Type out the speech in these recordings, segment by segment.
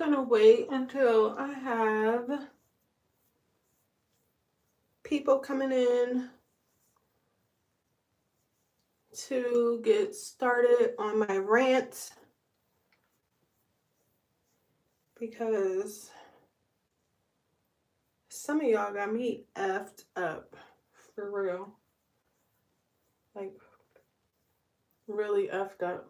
gonna wait until I have people coming in to get started on my rant, because some of y'all got me effed up for real. Like, really effed up.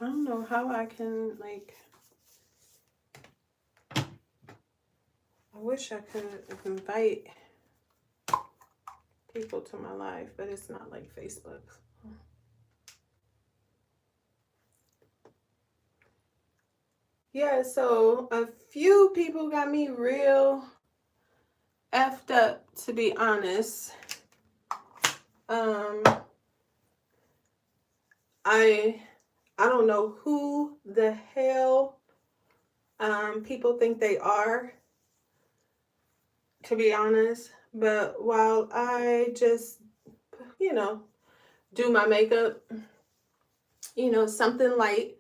I don't know how I can, like, I wish I could invite people to my life, but it's not like Facebook. Yeah, so a few people got me real effed up, to be honest. I don't know who the hell people think they are, to be honest. But while I just, do my makeup, something light,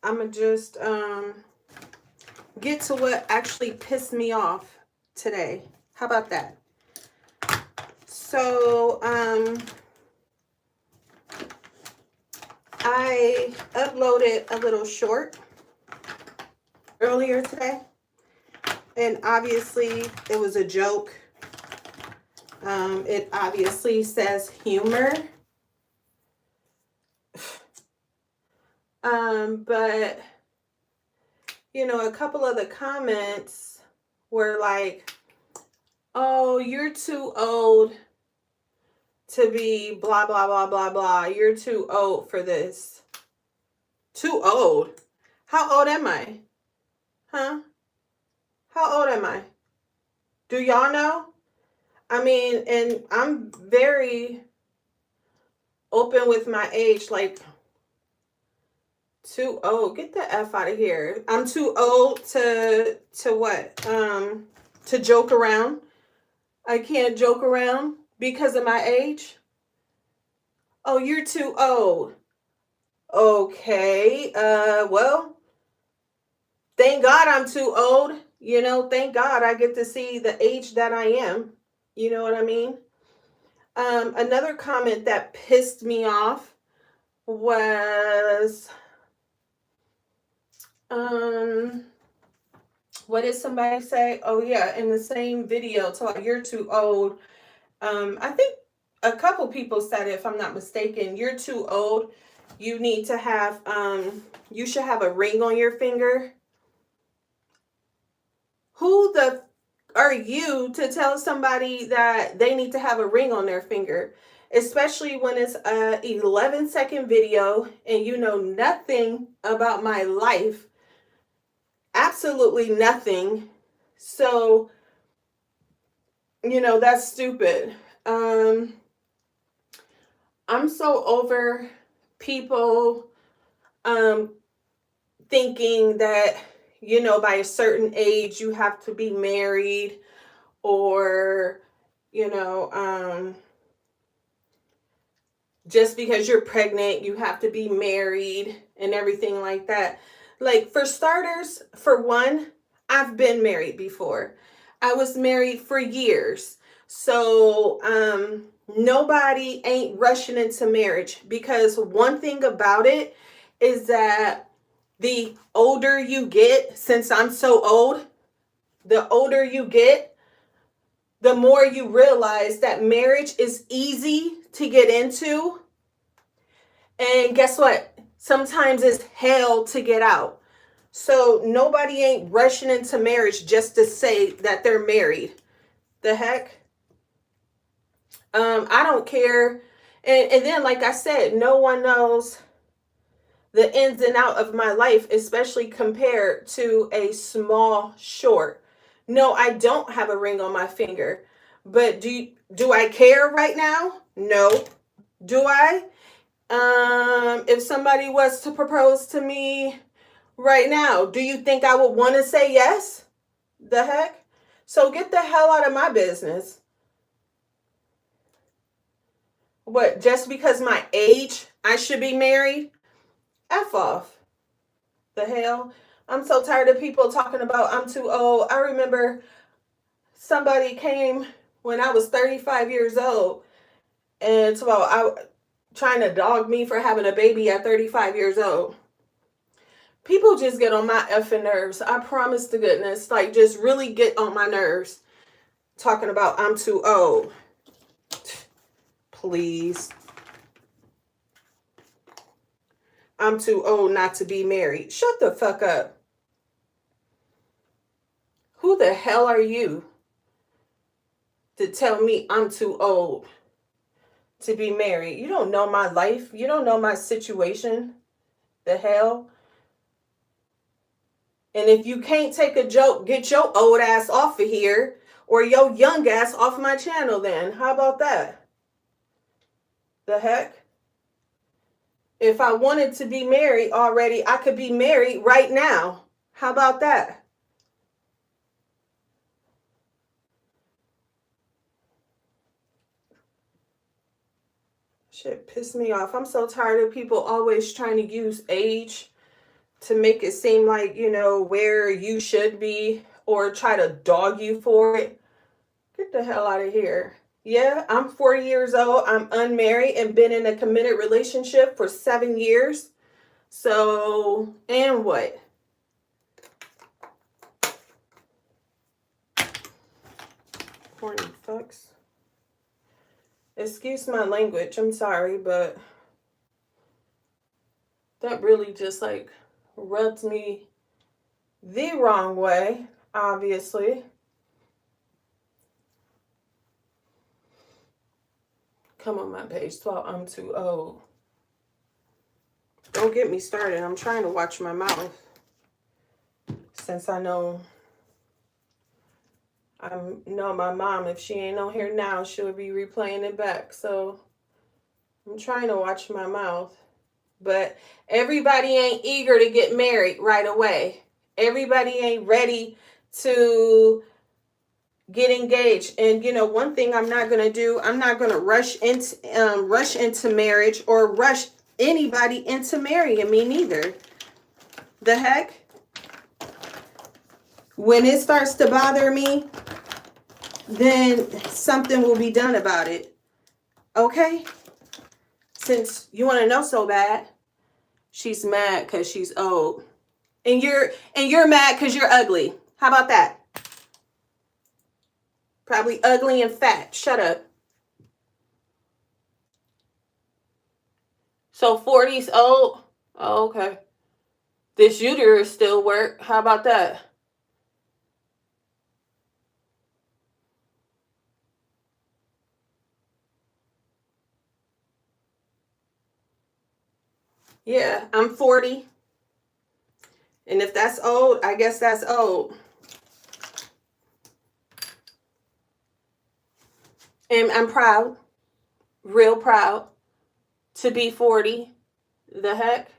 I'ma just get to what actually pissed me off today. How about that? So I uploaded a little short earlier today, and obviously it was a joke. It obviously says humor. But a couple of the comments were like, oh, you're too old to be blah, blah, blah, blah, blah. You're too old for this. Too old? How old am I? Huh? How old am I? Do y'all know? I mean, and I'm very open with my age, like, too old. Get the F out of here. I'm too old to what? To joke around. I can't joke around because of my age. Oh, you're too old. Okay. Well, thank God I'm too old. Thank God I get to see the age that I am. You know what I mean? Another comment that pissed me off was, what did somebody say? Oh yeah, in the same video, like, you're too old. I think a couple people said it, if I'm not mistaken. You're too old. You need to have, you should have a ring on your finger. Who the are you to tell somebody that they need to have a ring on their finger? Especially when it's a 11-second video and you know nothing about my life. Absolutely nothing. So, that's stupid. I'm so over people thinking that, by a certain age you have to be married, or, just because you're pregnant, you have to be married and everything like that. Like, for starters, for one, I've been married before. I was married for years. So, Nobody ain't rushing into marriage, because one thing about it is that the older you get, since I'm so old, the older you get, the more you realize that marriage is easy to get into. And guess what? Sometimes it's hell to get out. So nobody ain't rushing into marriage just to say that they're married. The heck? I don't care. And then, like I said, no one knows the ins and out of my life, especially compared to a small short. No, I don't have a ring on my finger. But do I care right now? No. Do I? If somebody was to propose to me right now, do you think I would want to say yes? The heck? So get the hell out of my business. What, just because my age, I should be married? F off. The hell? I'm so tired of people talking about I'm too old. I remember somebody came when I was 35 years old and trying to dog me for having a baby at 35 years old. People just get on my effing nerves. I promise to goodness. Like, just really get on my nerves. Talking about I'm too old. Please. I'm too old not to be married. Shut the fuck up. Who the hell are you to tell me I'm too old to be married? You don't know my life. You don't know my situation. The hell? And if you can't take a joke, get your old ass off of here, or your young ass off my channel then. How about that? The heck? If I wanted to be married already, I could be married right now. How about that? Shit pissed me off. I'm so tired of people always trying to use age to make it seem like, you know, where you should be, or try to dog you for it. Get the hell out of here. Yeah, I'm 40 years old. I'm unmarried and been in a committed relationship for 7 years. So, and what? Corny fucks. Excuse my language. I'm sorry, but that really just like rubs me the wrong way, obviously. Come on my page 12. I'm too old. Don't get me started. I'm trying to watch my mouth. Since I know my mom, if she ain't on here now, she'll be replaying it back. So I'm trying to watch my mouth. But everybody ain't eager to get married right away. Everybody ain't ready to get engaged. And you know, one thing I'm not gonna do, I'm not gonna rush into marriage, or rush anybody into marrying me neither. The heck? When it starts to bother me, then something will be done about it. Okay? Since you want to know so bad, she's mad because she's old. And you're mad because you're ugly. How about that? Probably ugly and fat. Shut up. So 40's old? Oh, okay. This uterus still work. How about that? Yeah, I'm 40. And if that's old, I guess that's old. And I'm proud, real proud, to be 40. The heck?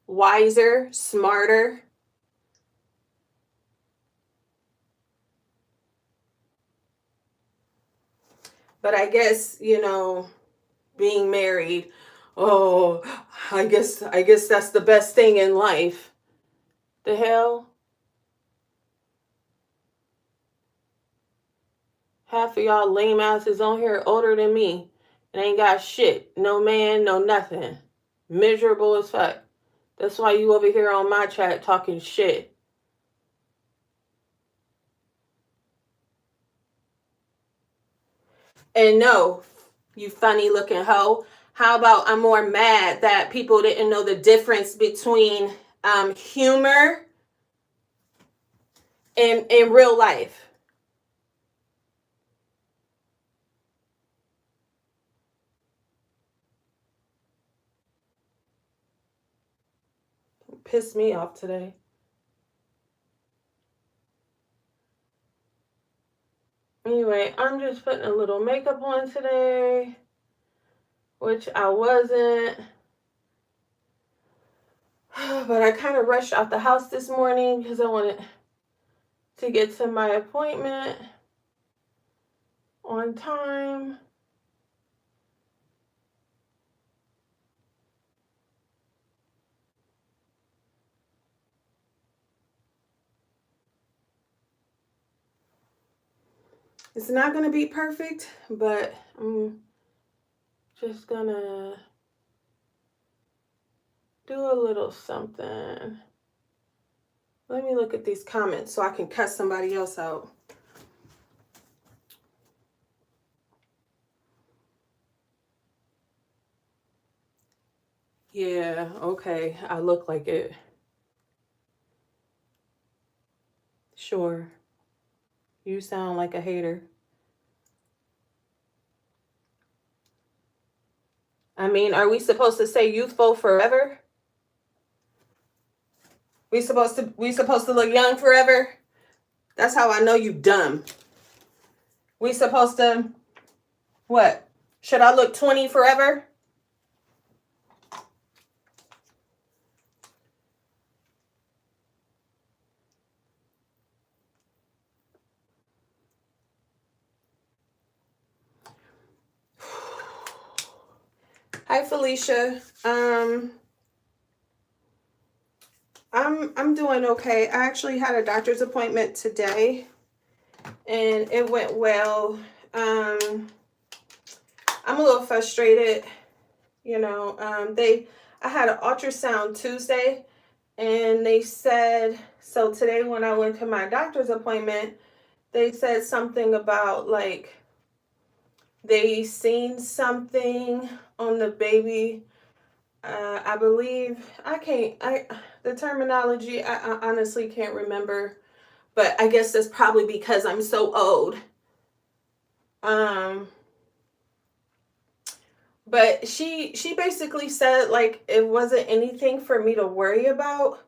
Wiser, smarter. But I guess, you know, being married, oh, I guess that's the best thing in life. The hell? Half of y'all lame asses on here older than me and ain't got shit. No man, no nothing. Miserable as fuck. That's why you over here on my chat talking shit. And no, you funny looking hoe. How about I'm more mad that people didn't know the difference between humor and in real life. Pissed me off today. Anyway, I'm just putting a little makeup on today, which I wasn't. But I kind of rushed out the house this morning because I wanted to get to my appointment on time. It's not going to be perfect, but I'm just going to do a little something. Let me look at these comments so I can cuss somebody else out. Yeah, okay, I look like it. Sure. You sound like a hater. I mean, are we supposed to say youthful forever? We supposed to look young forever? That's how I know you dumb. We supposed to, what? Should I look 20 forever? Hi Felicia. I'm doing okay. I actually had a doctor's appointment today and it went well. I'm a little frustrated, you know. I had an ultrasound Tuesday and they said, so today when I went to my doctor's appointment, they said something about like they seen something on the baby. I believe the terminology, I honestly can't remember, but I guess that's probably because I'm so old. But she basically said like it wasn't anything for me to worry about.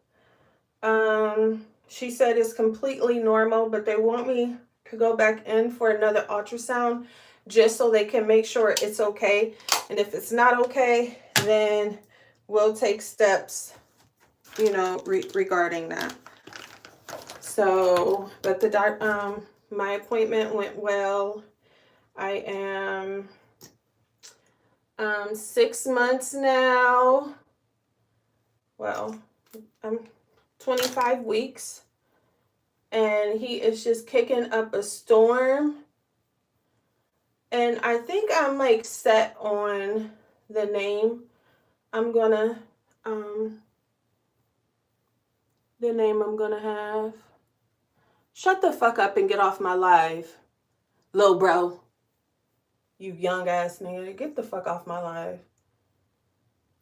She said it's completely normal, but they want me to go back in for another ultrasound just so they can make sure it's okay. And if it's not okay, then we'll take steps, you know, regarding that. So, but my appointment went well. I am 6 months now. Well, I'm 25 weeks. And he is just kicking up a storm. And I think I'm like set on the name. I'm gonna the name I'm gonna have. Shut the fuck up and get off my live. Lil bro. You young ass nigga. Get the fuck off my live.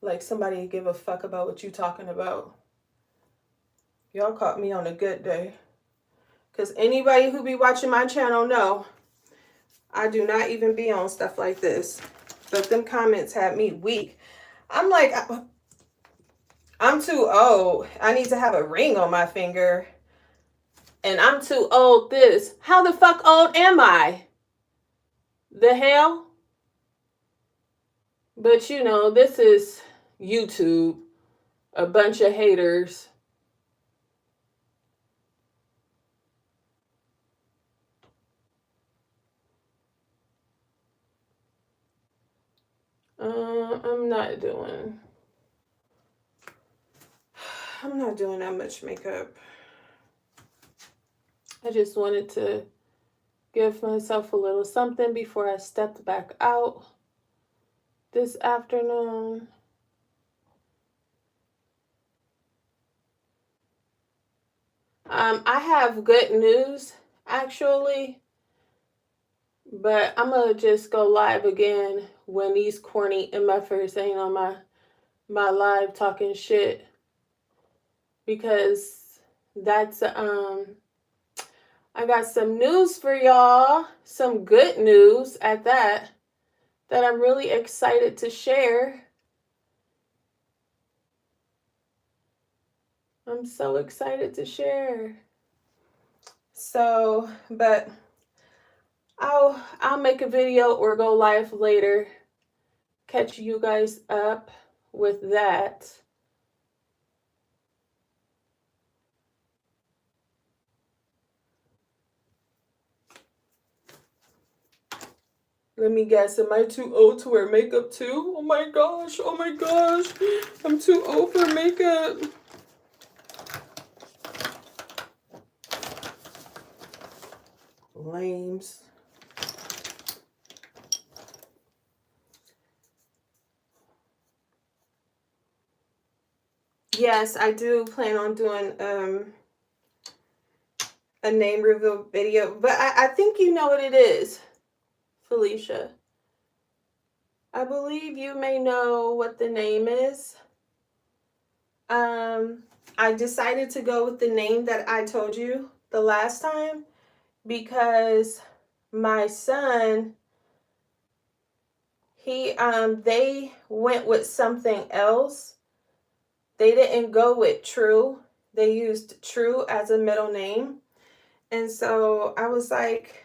Like somebody give a fuck about what you talking about. Y'all caught me on a good day. Because anybody who be watching my channel know I do not even be on stuff like this. But them comments had me weak. I'm like, I'm too old. I need to have a ring on my finger. And I'm too old this. How the fuck old am I? The hell? But you know, this is YouTube. A bunch of haters. I'm not doing that much makeup. I just wanted to give myself a little something before I stepped back out this afternoon. I have good news, actually, but I'm going to just go live again when these corny MFers ain't on my live talking shit, because that's, I got some news for y'all, some good news at that I'm really excited to share. I'm so excited to share. So, but I'll make a video or go live later. Catch you guys up with that. Let me guess, am I too old to wear makeup too? Oh my gosh, I'm too old for makeup. Lames. Yes, I do plan on doing a name reveal video, but I think you know what it is, Felicia. I believe you may know what the name is. I decided to go with the name that I told you the last time because my son, they went with something else. They didn't go with True. They used True as a middle name. And so I was like,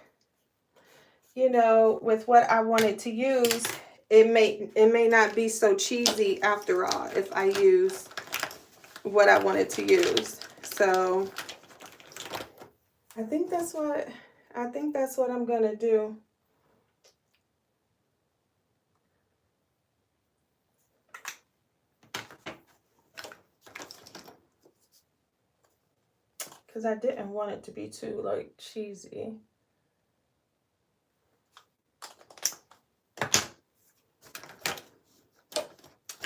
you know, with what I wanted to use, it may not be so cheesy after all if I use what I wanted to use. So I think that's what I'm gonna do. Because I didn't want it to be too like cheesy.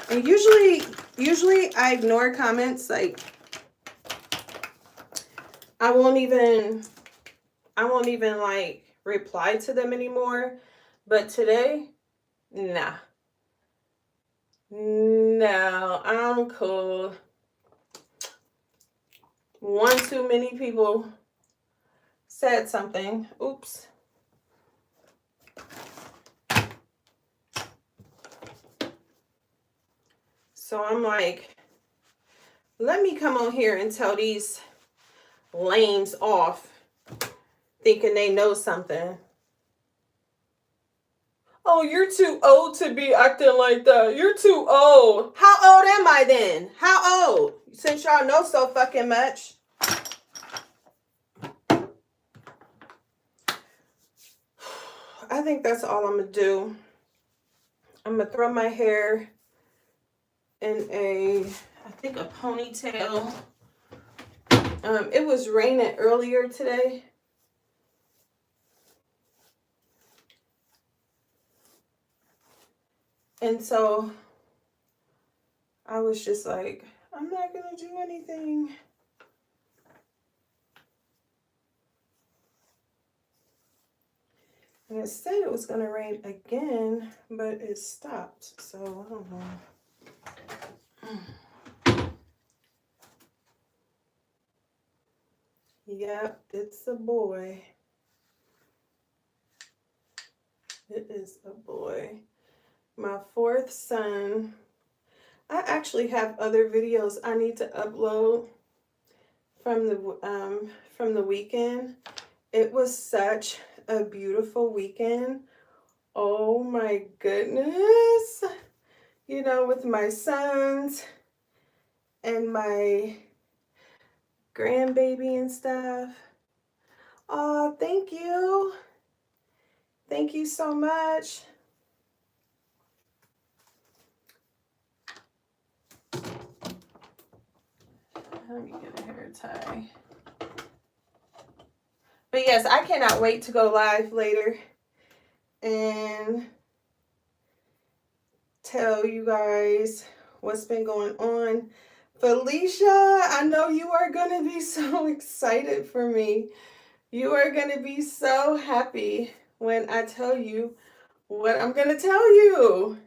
And usually I ignore comments. Like I won't even like reply to them anymore. But today, nah. No, I'm cool. One too many people said something. Oops. So I'm like, let me come on here and tell these lames off, thinking they know something. Oh, you're too old to be acting like that. You're too old. How old am I then? How old? Since y'all know so fucking much. I think that's all I'm going to do. I'm going to throw my hair in I think a ponytail. It was raining earlier today. And so I was just like, I'm not going to do anything. And it said it was going to rain again, but it stopped. So I don't know. Yep, it's a boy. It is a boy. My fourth son. I actually have other videos I need to upload from the weekend. It was such a beautiful weekend. Oh my goodness. You know, with my sons and my grandbaby and stuff. Oh, thank you. Thank you so much. Let me get a hair tie. But yes, I cannot wait to go live later and tell you guys what's been going on. Felicia, I know you are going to be so excited for me. You are going to be so happy when I tell you what I'm going to tell you.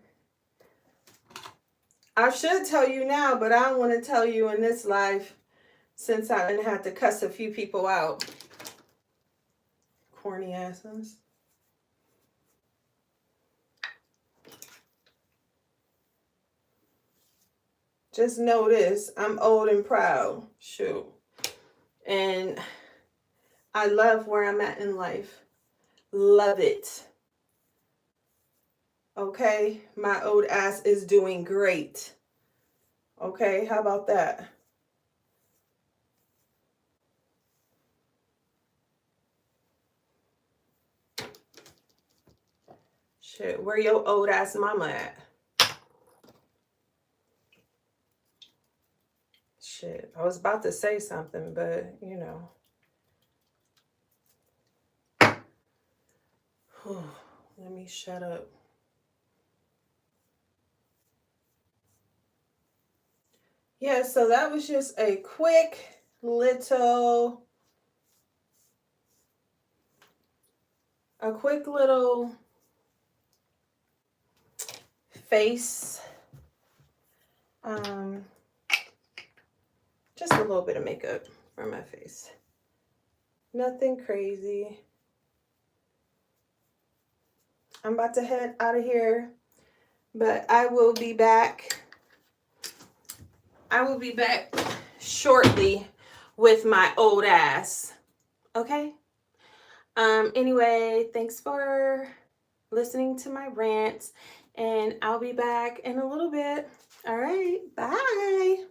I should tell you now, but I don't want to tell you in this live since I had to cuss a few people out. Corny asses. Just know this, I'm old and proud. Shoot. And I love where I'm at in life. Love it. Okay? My old ass is doing great. Okay? How about that? Shit, where your old ass mama at? Shit, I was about to say something, but you know. Let me shut up. Yeah, so that was just a quick little face, just a little bit of makeup for my face. Nothing crazy. I'm about to head out of here, but I will be back. I will be back shortly with my old ass. Okay? Anyway, thanks for listening to my rants, and I'll be back in a little bit. All right, bye.